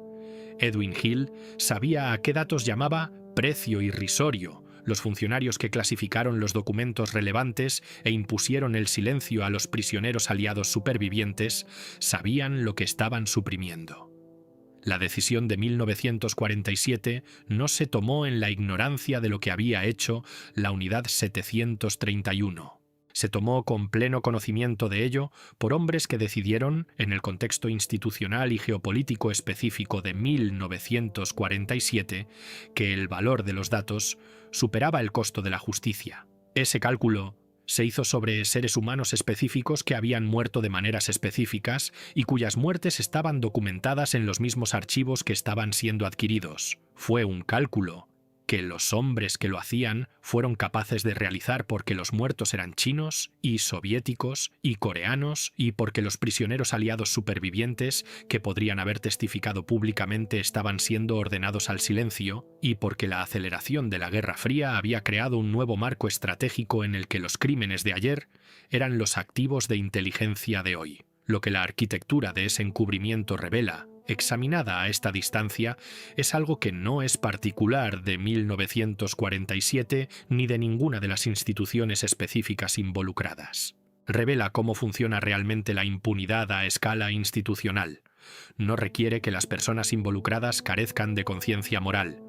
Edwin Hill sabía a qué datos llamaba precio irrisorio. Los funcionarios que clasificaron los documentos relevantes e impusieron el silencio a los prisioneros aliados supervivientes sabían lo que estaban suprimiendo. La decisión de 1947 no se tomó en la ignorancia de lo que había hecho la unidad 731. Se tomó con pleno conocimiento de ello por hombres que decidieron, en el contexto institucional y geopolítico específico de 1947, que el valor de los datos superaba el costo de la justicia. Ese cálculo se hizo sobre seres humanos específicos que habían muerto de maneras específicas y cuyas muertes estaban documentadas en los mismos archivos que estaban siendo adquiridos. Fue un cálculo que los hombres que lo hacían fueron capaces de realizar porque los muertos eran chinos y soviéticos y coreanos y porque los prisioneros aliados supervivientes que podrían haber testificado públicamente estaban siendo ordenados al silencio y porque la aceleración de la Guerra Fría había creado un nuevo marco estratégico en el que los crímenes de ayer eran los activos de inteligencia de hoy. Lo que la arquitectura de ese encubrimiento revela, examinada a esta distancia, es algo que no es particular de 1947 ni de ninguna de las instituciones específicas involucradas. Revela cómo funciona realmente la impunidad a escala institucional. No requiere que las personas involucradas carezcan de conciencia moral.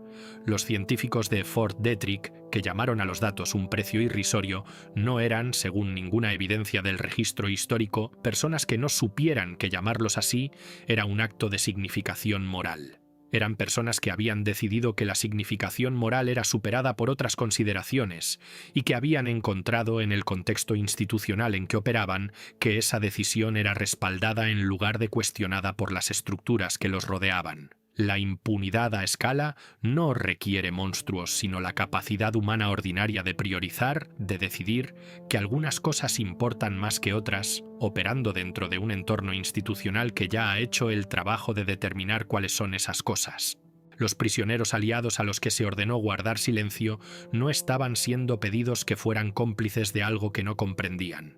Los científicos de Fort Detrick, que llamaron a los datos un precio irrisorio, no eran, según ninguna evidencia del registro histórico, personas que no supieran que llamarlos así era un acto de significación moral. Eran personas que habían decidido que la significación moral era superada por otras consideraciones y que habían encontrado en el contexto institucional en que operaban que esa decisión era respaldada en lugar de cuestionada por las estructuras que los rodeaban. La impunidad a escala no requiere monstruos, sino la capacidad humana ordinaria de priorizar, de decidir que algunas cosas importan más que otras, operando dentro de un entorno institucional que ya ha hecho el trabajo de determinar cuáles son esas cosas. Los prisioneros aliados a los que se ordenó guardar silencio no estaban siendo pedidos que fueran cómplices de algo que no comprendían.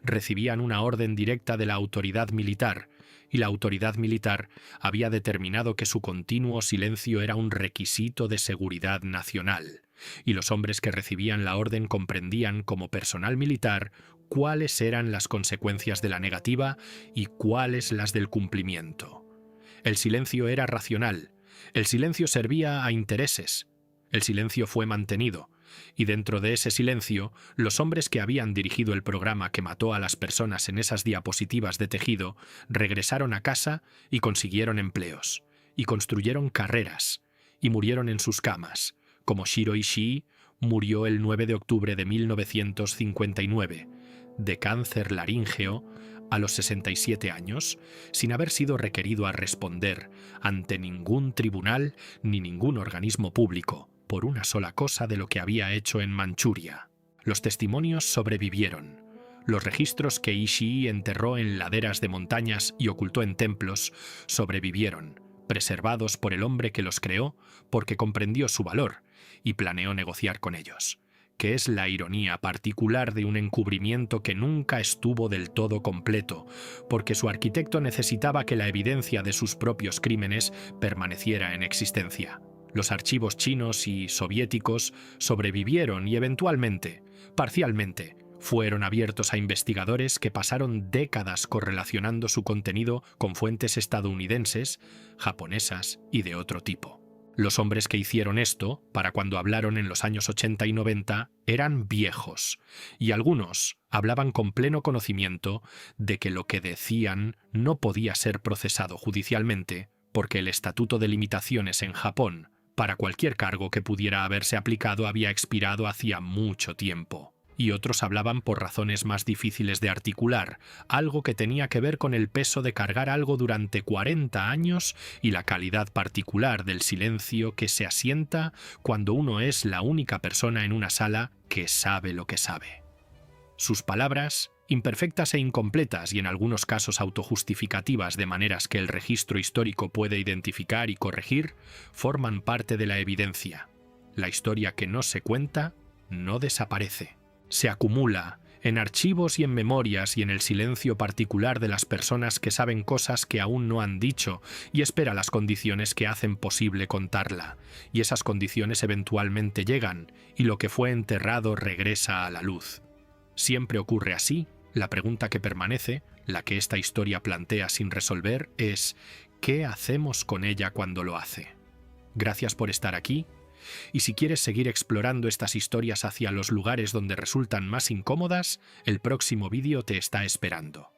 Recibían una orden directa de la autoridad militar, y la autoridad militar había determinado que su continuo silencio era un requisito de seguridad nacional, y los hombres que recibían la orden comprendían como personal militar cuáles eran las consecuencias de la negativa y cuáles las del cumplimiento. El silencio era racional, el silencio servía a intereses, el silencio fue mantenido, y dentro de ese silencio, los hombres que habían dirigido el programa que mató a las personas en esas diapositivas de tejido regresaron a casa y consiguieron empleos, y construyeron carreras, y murieron en sus camas, como Shiro Ishii murió el 9 de octubre de 1959, de cáncer laríngeo, a los 67 años, sin haber sido requerido a responder ante ningún tribunal ni ningún organismo público, por una sola cosa de lo que había hecho en Manchuria. Los testimonios sobrevivieron. Los registros que Ishii enterró en laderas de montañas y ocultó en templos sobrevivieron, preservados por el hombre que los creó porque comprendió su valor y planeó negociar con ellos, que es la ironía particular de un encubrimiento que nunca estuvo del todo completo, porque su arquitecto necesitaba que la evidencia de sus propios crímenes permaneciera en existencia. Los archivos chinos y soviéticos sobrevivieron y eventualmente, parcialmente, fueron abiertos a investigadores que pasaron décadas correlacionando su contenido con fuentes estadounidenses, japonesas y de otro tipo. Los hombres que hicieron esto, para cuando hablaron en los años 80 y 90, eran viejos, y algunos hablaban con pleno conocimiento de que lo que decían no podía ser procesado judicialmente, porque el Estatuto de Limitaciones en Japón, para cualquier cargo que pudiera haberse aplicado, había expirado hacía mucho tiempo. Y otros hablaban por razones más difíciles de articular, algo que tenía que ver con el peso de cargar algo durante 40 años y la calidad particular del silencio que se asienta cuando uno es la única persona en una sala que sabe lo que sabe. Sus palabras, imperfectas e incompletas y en algunos casos autojustificativas de maneras que el registro histórico puede identificar y corregir, forman parte de la evidencia. La historia que no se cuenta no desaparece. Se acumula en archivos y en memorias y en el silencio particular de las personas que saben cosas que aún no han dicho y espera las condiciones que hacen posible contarla. Y esas condiciones eventualmente llegan y lo que fue enterrado regresa a la luz. Siempre ocurre así. La pregunta que permanece, la que esta historia plantea sin resolver, es ¿qué hacemos con ella cuando lo hace? Gracias por estar aquí. Y si quieres seguir explorando estas historias hacia los lugares donde resultan más incómodas, el próximo vídeo te está esperando.